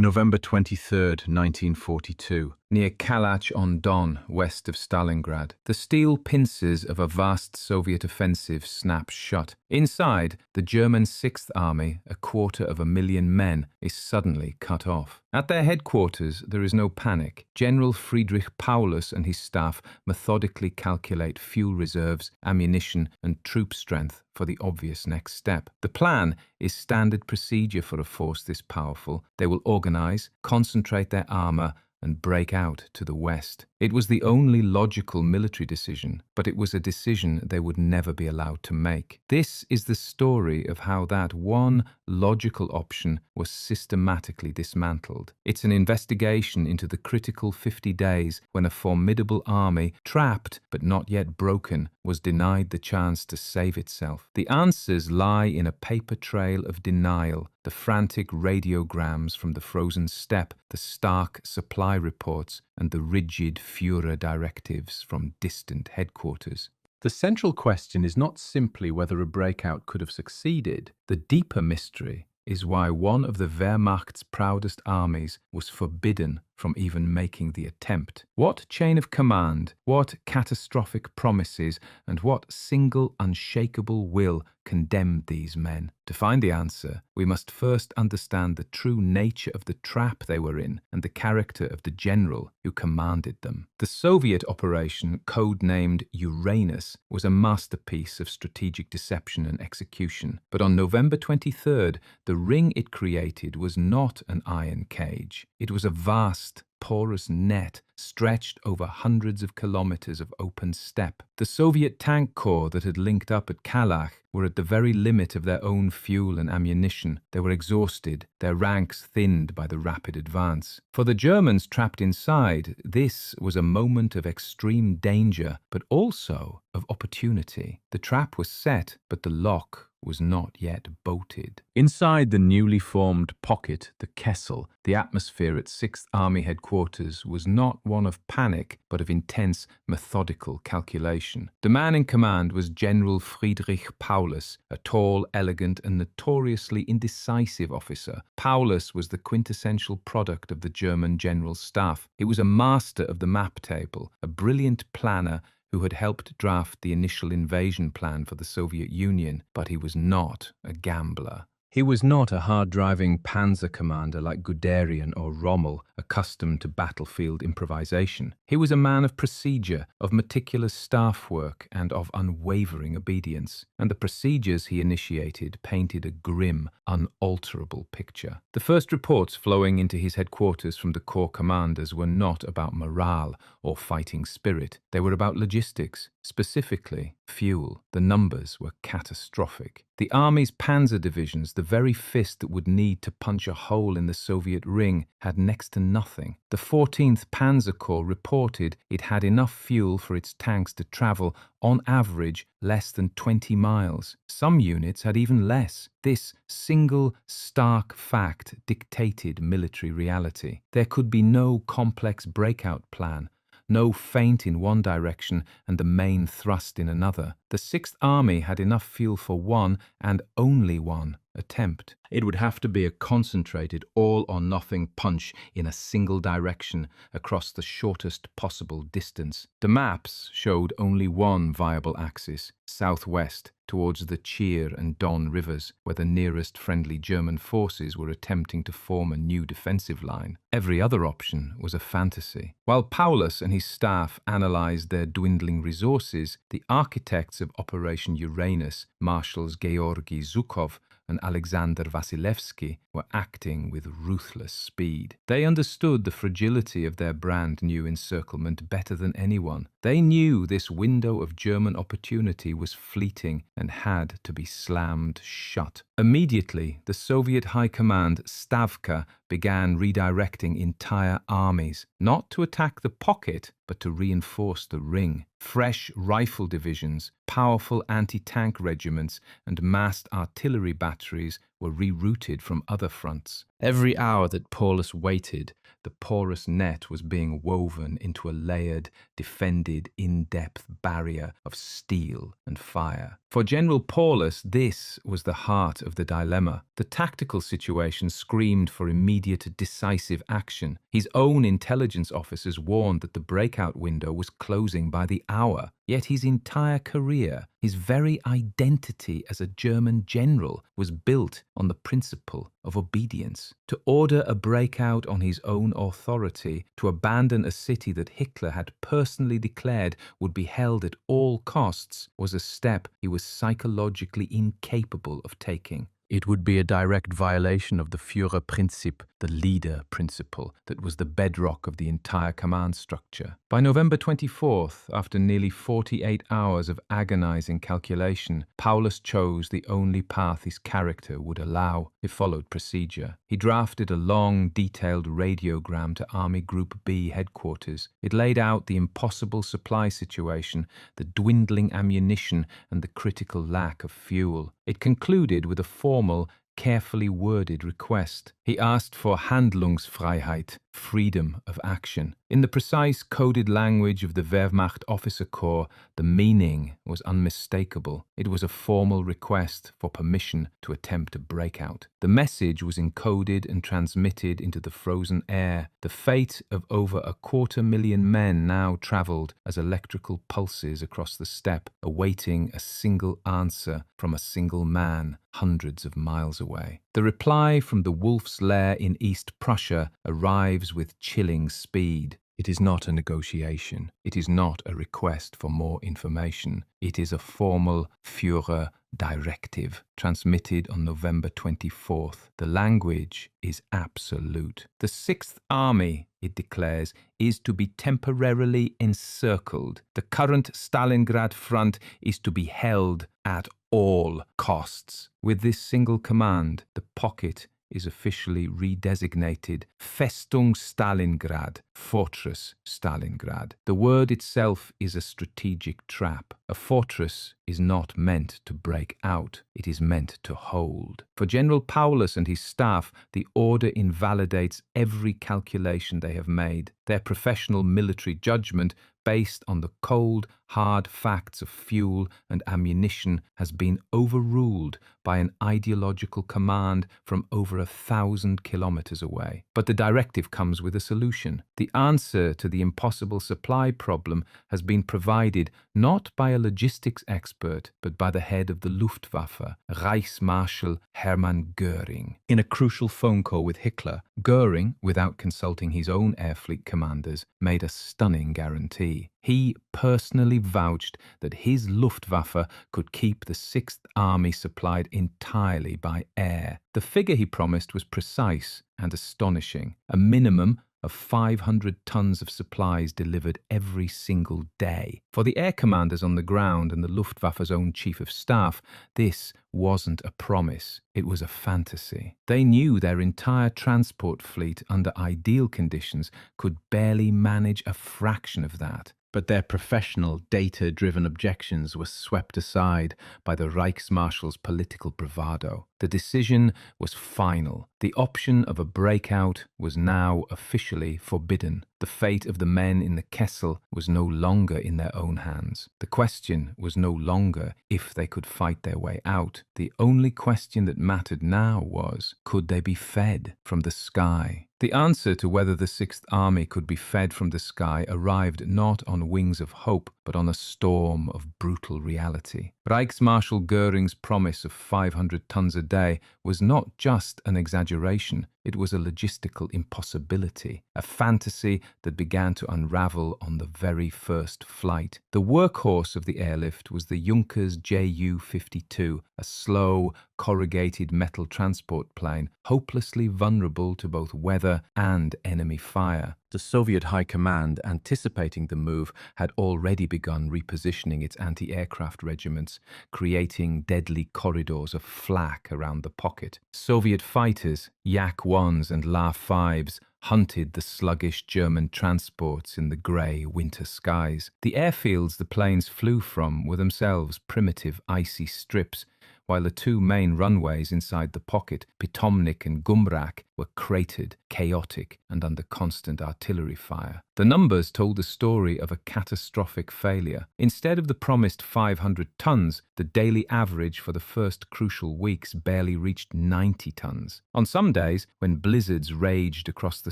November 23rd, 1942. Near Kalach-on-Don, west of Stalingrad, the steel pincers of a vast Soviet offensive snap shut. Inside, the German Sixth Army, 250,000 men, is suddenly cut off. At their headquarters, there is no panic. General Friedrich Paulus and his staff methodically calculate fuel reserves, ammunition, and troop strength for the obvious next step. The plan is standard procedure for a force this powerful. They will organize, concentrate their armor, and break out to the west. It was the only logical military decision, but it was a decision they would never be allowed to make. This is the story of how that one logical option was systematically dismantled. It's an investigation into the critical 50 days when a formidable army, trapped but not yet broken, was denied the chance to save itself. The answers lie in a paper trail of denial, the frantic radiograms from the frozen steppe, the stark supply reports, and the rigid Führer directives from distant headquarters. The central question is not simply whether a breakout could have succeeded. The deeper mystery is why one of the Wehrmacht's proudest armies was forbidden from even making the attempt. What chain of command, what catastrophic promises, and what single unshakable will condemned these men? To find the answer, we must first understand the true nature of the trap they were in and the character of the general who commanded them. The Soviet operation, codenamed Uranus, was a masterpiece of strategic deception and execution. But on November 23rd, the ring it created was not an iron cage. It was a vast, porous net stretched over hundreds of kilometers of open steppe. The Soviet tank corps that had linked up at Kalach were at the very limit of their own fuel and ammunition. They were exhausted, their ranks thinned by the rapid advance. For the Germans trapped inside, this was a moment of extreme danger, but also of opportunity. The trap was set, but the lock was not yet bolted. Inside the newly formed pocket, the Kessel, the atmosphere at 6th Army headquarters was not one of panic, but of intense, methodical calculation. The man in command was General Friedrich Paulus, a tall, elegant, and notoriously indecisive officer. Paulus was the quintessential product of the German general staff. He was a master of the map table, a brilliant planner who had helped draft the initial invasion plan for the Soviet Union, but he was not a gambler. He was not a hard-driving panzer commander like Guderian or Rommel, accustomed to battlefield improvisation. He was a man of procedure, of meticulous staff work, and of unwavering obedience. And the procedures he initiated painted a grim, unalterable picture. The first reports flowing into his headquarters from the corps commanders were not about morale or fighting spirit. They were about logistics, specifically fuel. The numbers were catastrophic. The army's panzer divisions, the very fist that would need to punch a hole in the Soviet ring, had next to nothing. The 14th Panzer Corps reported it had enough fuel for its tanks to travel, on average, less than 20 miles. Some units had even less. This single, stark fact dictated military reality. There could be no complex breakout plan, no feint in one direction and the main thrust in another. The 6th Army had enough fuel for one, and only one, attempt. It would have to be a concentrated, all-or-nothing punch in a single direction across the shortest possible distance. The maps showed only one viable axis, southwest, towards the Chir and Don rivers, where the nearest friendly German forces were attempting to form a new defensive line. Every other option was a fantasy. While Paulus and his staff analyzed their dwindling resources, the architects of Operation Uranus, Marshals Georgy Zhukov and Alexander Vasilevsky, were acting with ruthless speed. They understood the fragility of their brand new encirclement better than anyone. They knew this window of German opportunity was fleeting and had to be slammed shut. Immediately, the Soviet High Command, Stavka, began redirecting entire armies, not to attack the pocket, but to reinforce the ring. Fresh rifle divisions, powerful anti-tank regiments, and massed artillery batteries were rerouted from other fronts. Every hour that Paulus waited, the porous net was being woven into a layered, defended, in-depth barrier of steel and fire. For General Paulus, this was the heart of the dilemma. The tactical situation screamed for immediate, decisive action. His own intelligence officers warned that the breakout window was closing by the hour. Yet his entire career, his very identity as a German general, was built on the principle of obedience. To order a breakout on his own authority, to abandon a city that Hitler had personally declared would be held at all costs, was a step he was psychologically incapable of taking. It would be a direct violation of the Führerprinzip, the leader principle, that was the bedrock of the entire command structure. By November 24th, after nearly 48 hours of agonizing calculation, Paulus chose the only path his character would allow. It followed procedure. He drafted a long, detailed radiogram to Army Group B headquarters. It laid out the impossible supply situation, the dwindling ammunition, and the critical lack of fuel. It concluded with a formal, carefully worded request. He asked for Handlungsfreiheit, freedom of action. In the precise coded language of the Wehrmacht officer corps, the meaning was unmistakable. It was a formal request for permission to attempt a breakout. The message was encoded and transmitted into the frozen air. The fate of over 250,000 men now travelled as electrical pulses across the steppe, awaiting a single answer from a single man hundreds of miles away. The reply from the Wolf's Lair in East Prussia arrives with chilling speed. It is not a negotiation. It is not a request for more information. It is a formal Führer directive transmitted on November 24th. The language is absolute. The Sixth Army, it declares, is to be temporarily encircled. The current Stalingrad front is to be held at all costs. With this single command, the pocket is officially redesignated Festung Stalingrad, Fortress Stalingrad. The word itself is a strategic trap. A fortress is not meant to break out, it is meant to hold. For General Paulus and his staff, the order invalidates every calculation they have made. Their professional military judgment, based on the cold, hard facts of fuel and ammunition, has been overruled by an ideological command from over 1,000 kilometers away. But the directive comes with a solution. The answer to the impossible supply problem has been provided not by a logistics expert, but by the head of the Luftwaffe, Reichsmarschall Hermann Göring. In a crucial phone call with Hitler, Göring, without consulting his own air fleet commanders, made a stunning guarantee. He personally vouched that his Luftwaffe could keep the Sixth Army supplied entirely by air. The figure he promised was precise and astonishing: a minimum of 500 tons of supplies delivered every single day. For the air commanders on the ground and the Luftwaffe's own chief of staff, this wasn't a promise, it was a fantasy. They knew their entire transport fleet under ideal conditions could barely manage a fraction of that. But their professional, data-driven objections were swept aside by the Reichsmarschall's political bravado. The decision was final. The option of a breakout was now officially forbidden. The fate of the men in the Kessel was no longer in their own hands. The question was no longer if they could fight their way out. The only question that mattered now was, could they be fed from the sky? The answer to whether the Sixth Army could be fed from the sky arrived not on wings of hope, but on a storm of brutal reality. Reichsmarschall Göring's promise of 500 tons a day was not just an exaggeration, it was a logistical impossibility, a fantasy that began to unravel on the very first flight. The workhorse of the airlift was the Junkers Ju-52, a slow, corrugated metal transport plane, hopelessly vulnerable to both weather and enemy fire. The Soviet High Command, anticipating the move, had already begun repositioning its anti-aircraft regiments, creating deadly corridors of flak around the pocket. Soviet fighters, Yak-1s and La-5s, hunted the sluggish German transports in the grey winter skies. The airfields the planes flew from were themselves primitive icy strips, while the two main runways inside the pocket, Pitomnik and Gumrak, were cratered, chaotic, and under constant artillery fire. The numbers told the story of a catastrophic failure. Instead of the promised 500 tons, the daily average for the first crucial weeks barely reached 90 tons. On some days, when blizzards raged across the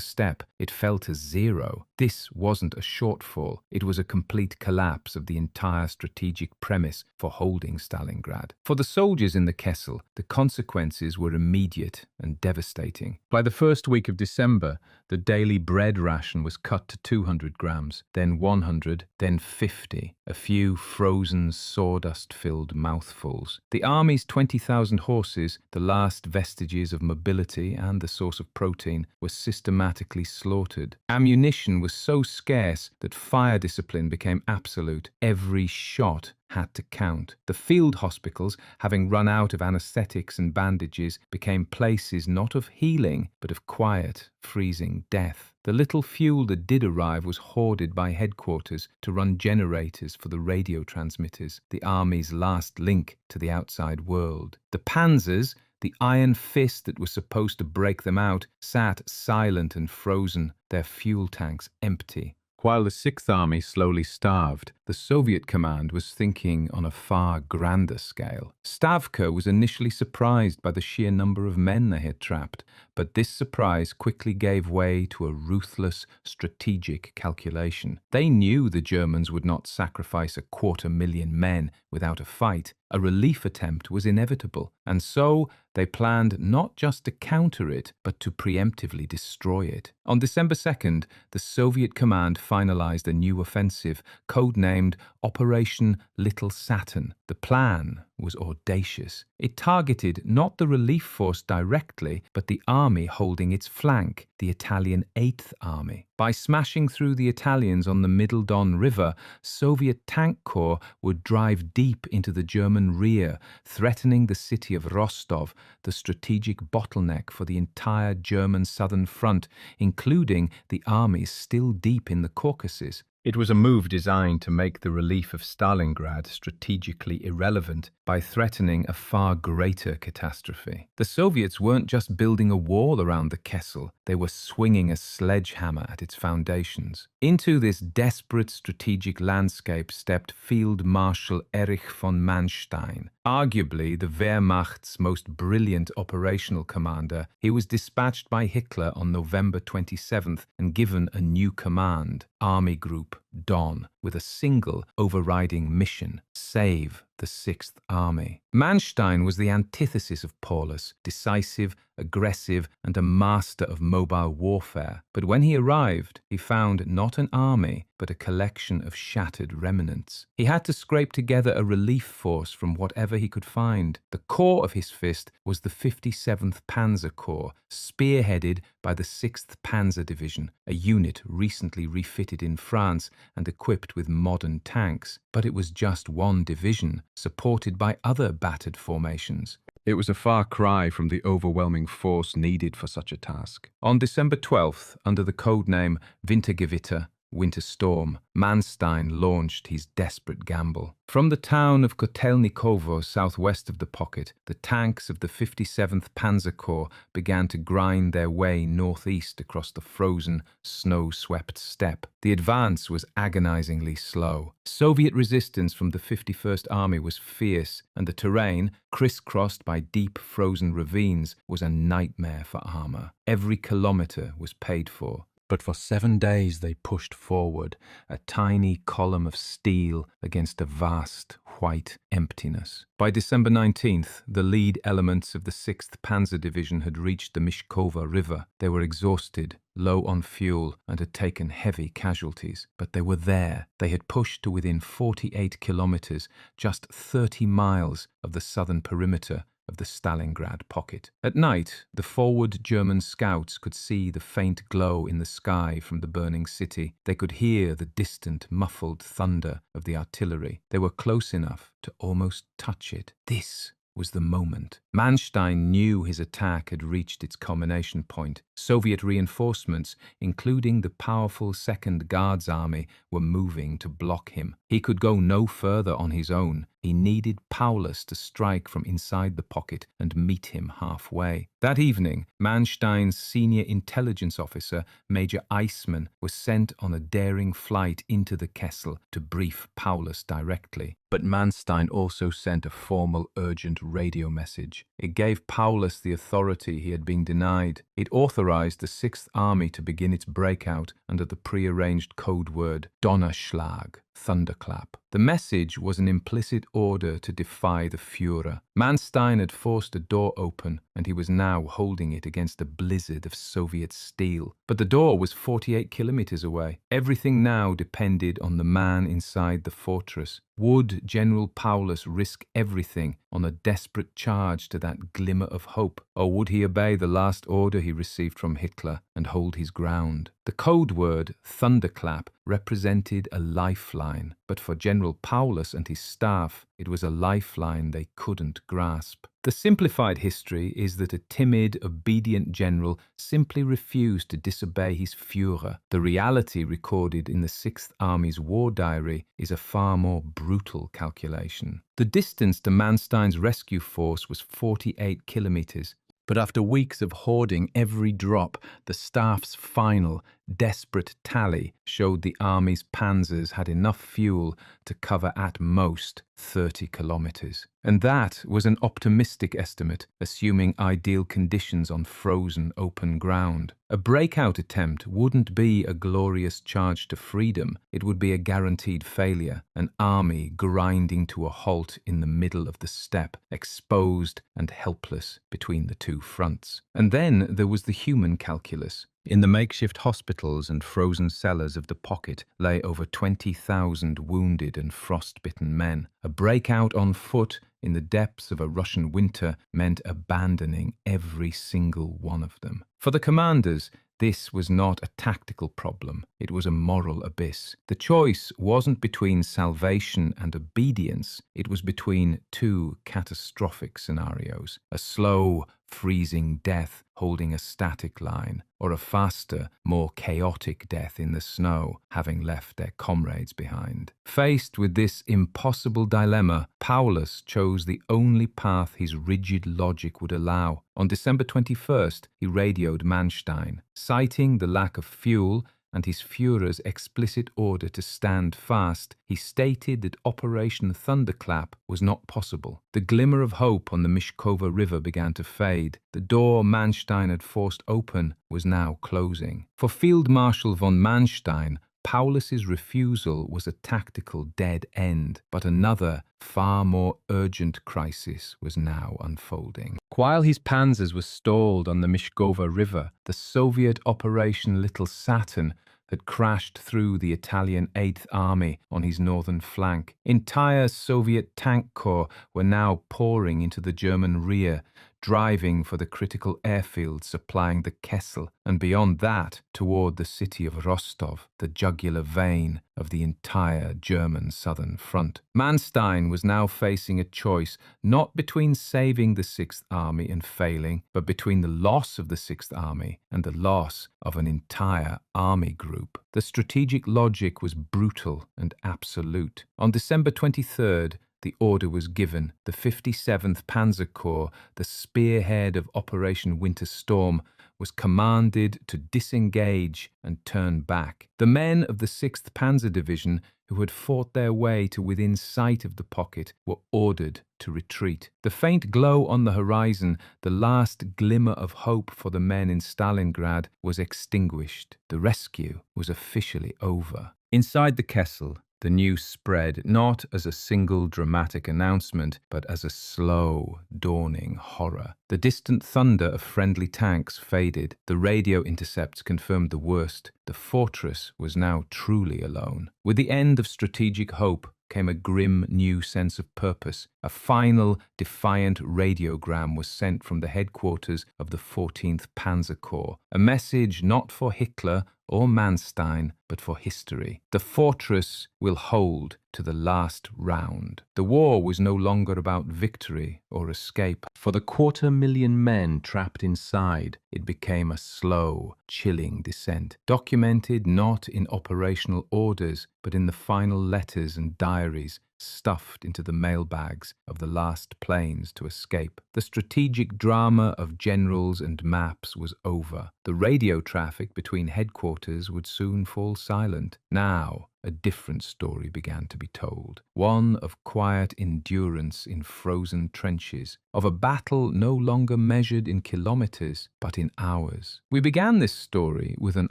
steppe, it fell to zero. This wasn't a shortfall, it was a complete collapse of the entire strategic premise for holding Stalingrad. For the soldiers in the Kessel, the consequences were immediate and devastating. By the first week of December, the daily bread ration was cut to 200 grams, then 100, then 50, a few frozen, sawdust-filled mouthfuls. The army's 20,000 horses, the last vestiges of mobility and the source of protein, were systematically slaughtered. Ammunition was so scarce that fire discipline became absolute. Every shot had to count. The field hospitals, having run out of anesthetics and bandages, became places not of healing, but of quiet, freezing death. The little fuel that did arrive was hoarded by headquarters to run generators for the radio transmitters, the army's last link to the outside world. The panzers, the iron fist that was supposed to break them out, sat silent and frozen, their fuel tanks empty. While the Sixth Army slowly starved, the Soviet command was thinking on a far grander scale. Stavka was initially surprised by the sheer number of men they had trapped, but this surprise quickly gave way to a ruthless, strategic calculation. They knew the Germans would not sacrifice 250,000 men without a fight. A relief attempt was inevitable, and so they planned not just to counter it, but to preemptively destroy it. On December 2nd, the Soviet command finalized a new offensive, codenamed Operation Little Saturn. The plan was audacious. It targeted not the relief force directly, but the army holding its flank, the Italian Eighth Army. By smashing through the Italians on the Middle Don River, Soviet tank corps would drive deep into the German rear, threatening the city of Rostov, the strategic bottleneck for the entire German southern front, including the armies still deep in the Caucasus. It was a move designed to make the relief of Stalingrad strategically irrelevant by threatening a far greater catastrophe. The Soviets weren't just building a wall around the Kessel, they were swinging a sledgehammer at its foundations. Into this desperate strategic landscape stepped Field Marshal Erich von Manstein. Arguably the Wehrmacht's most brilliant operational commander, he was dispatched by Hitler on November 27th and given a new command, Army Group Don, with a single overriding mission: save the Sixth Army. Manstein was the antithesis of Paulus, decisive, aggressive, and a master of mobile warfare. But when he arrived, he found not an army, but a collection of shattered remnants. He had to scrape together a relief force from whatever he could find. The core of his fist was the 57th Panzer Corps, spearheaded by the 6th Panzer Division, a unit recently refitted in France and equipped with modern tanks. But it was just one division, supported by other battered formations. It was a far cry from the overwhelming force needed for such a task. On December 12th, under the codename Wintergewitter, Winter Storm, Manstein launched his desperate gamble. From the town of Kotelnikovo, southwest of the pocket, the tanks of the 57th Panzer Corps began to grind their way northeast across the frozen, snow-swept steppe. The advance was agonizingly slow. Soviet resistance from the 51st Army was fierce, and the terrain, crisscrossed by deep frozen ravines, was a nightmare for armor. Every kilometer was paid for. But for 7 days they pushed forward, a tiny column of steel against a vast, white emptiness. By December 19th, the lead elements of the 6th Panzer Division had reached the Mishkova River. They were exhausted, low on fuel, and had taken heavy casualties. But they were there. They had pushed to within 48 kilometers, just 30 miles of the southern perimeter of the Stalingrad pocket. At night, the forward German scouts could see the faint glow in the sky from the burning city. They could hear the distant, muffled thunder of the artillery. They were close enough to almost touch it. This was the moment. Manstein knew his attack had reached its culmination point. Soviet reinforcements, including the powerful Second Guards Army, were moving to block him. He could go no further on his own. He needed Paulus to strike from inside the pocket and meet him halfway. That evening, Manstein's senior intelligence officer, Major Eismann, was sent on a daring flight into the Kessel to brief Paulus directly. But Manstein also sent a formal urgent radio message. It gave Paulus the authority he had been denied. It authorized the Sixth Army to begin its breakout under the prearranged code word Donnerschlag, thunderclap. The message was an implicit order to defy the Führer. Manstein had forced a door open, and he was now holding it against a blizzard of Soviet steel. But the door was 48 kilometers away. Everything now depended on the man inside the fortress. Would General Paulus risk everything on a desperate charge to that glimmer of hope, or would he obey the last order he received from Hitler and hold his ground? The code word, thunderclap, represented a lifeline, but for General Paulus and his staff, it was a lifeline they couldn't grasp. The simplified history is that a timid, obedient general simply refused to disobey his Führer. The reality recorded in the Sixth Army's war diary is a far more brutal calculation. The distance to Manstein's rescue force was 48 kilometers. But after weeks of hoarding every drop, the staff's final, desperate tally showed the army's panzers had enough fuel to cover at most 30 kilometers. And that was an optimistic estimate, assuming ideal conditions on frozen open ground. A breakout attempt wouldn't be a glorious charge to freedom, it would be a guaranteed failure, an army grinding to a halt in the middle of the steppe, exposed and helpless between the two fronts. And then there was the human calculus. In the makeshift hospitals and frozen cellars of the pocket lay over 20,000 wounded and frostbitten men. A breakout on foot in the depths of a Russian winter meant abandoning every single one of them. For the commanders, this was not a tactical problem, it was a moral abyss. The choice wasn't between salvation and obedience, it was between two catastrophic scenarios: a slow, freezing death holding a static line, or a faster, more chaotic death in the snow, having left their comrades behind. Faced with this impossible dilemma, Paulus chose the only path his rigid logic would allow. On December 21st, he radioed Manstein, citing the lack of fuel and his Führer's explicit order to stand fast. He stated that Operation Thunderclap was not possible. The glimmer of hope on the Mishkova River began to fade. The door Manstein had forced open was now closing. For Field Marshal von Manstein, Paulus's refusal was a tactical dead end, but another, far more urgent crisis was now unfolding. While his panzers were stalled on the Mishkova River, the Soviet Operation Little Saturn had crashed through the Italian Eighth Army on his northern flank. Entire Soviet tank corps were now pouring into the German rear, driving for the critical airfield supplying the Kessel, and beyond that, toward the city of Rostov, the jugular vein of the entire German southern front. Manstein was now facing a choice not between saving the Sixth Army and failing, but between the loss of the Sixth Army and the loss of an entire army group. The strategic logic was brutal and absolute. On December 23rd, the order was given. The 57th Panzer Corps, the spearhead of Operation Winter Storm, was commanded to disengage and turn back. The men of the 6th Panzer Division, who had fought their way to within sight of the pocket, were ordered to retreat. The faint glow on the horizon, the last glimmer of hope for the men in Stalingrad, was extinguished. The rescue was officially over. Inside the Kessel, the news spread not as a single dramatic announcement, but as a slow, dawning horror. The distant thunder of friendly tanks faded. The radio intercepts confirmed the worst. The fortress was now truly alone. With the end of strategic hope came a grim new sense of purpose. A final, defiant radiogram was sent from the headquarters of the 14th Panzer Corps. A message not for Hitler or Manstein, but for history. The fortress will hold to the last round. The war was no longer about victory or escape. For the 250,000 men trapped inside, it became a slow, chilling descent, documented not in operational orders, but in the final letters and diaries stuffed into the mailbags of the last planes to escape. The strategic drama of generals and maps was over. The radio traffic between headquarters would soon fall silent. Now, a different story began to be told, one of quiet endurance in frozen trenches, of a battle no longer measured in kilometers, but in hours. We began this story with an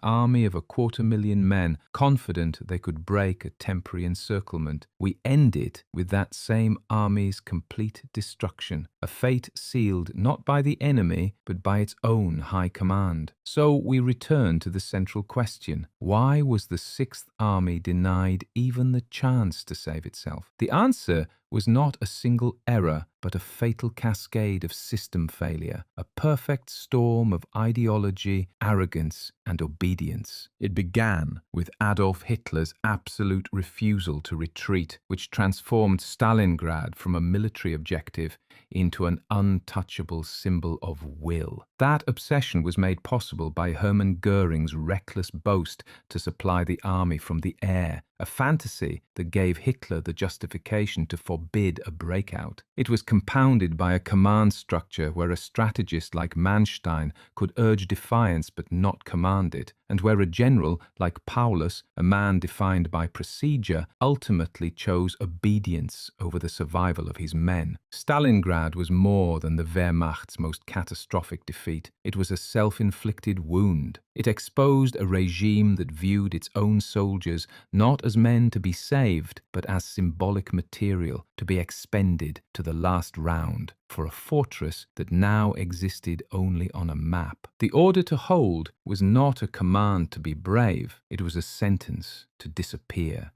army of 250,000 men, confident they could break a temporary encirclement. We end it with that same army's complete destruction, a fate sealed not by the enemy, but by its own high command. So we return to the central question: why was the Sixth Army denied even the chance to save itself? The answer was not a single error, but a fatal cascade of system failure, a perfect storm of ideology, arrogance, and obedience. It began with Adolf Hitler's absolute refusal to retreat, which transformed Stalingrad from a military objective into an untouchable symbol of will. That obsession was made possible by Hermann Göring's reckless boast to supply the army from the air, a fantasy that gave Hitler the justification to forbid a breakout. It was compounded by a command structure where a strategist like Manstein could urge defiance but not command it, and where a general like Paulus, a man defined by procedure, ultimately chose obedience over the survival of his men. Stalingrad was more than the Wehrmacht's most catastrophic defeat. It was a self-inflicted wound. It exposed a regime that viewed its own soldiers not as men to be saved, but as symbolic material to be expended to the last round for a fortress that now existed only on a map. The order to hold was not a command to be brave, it was a sentence to disappear.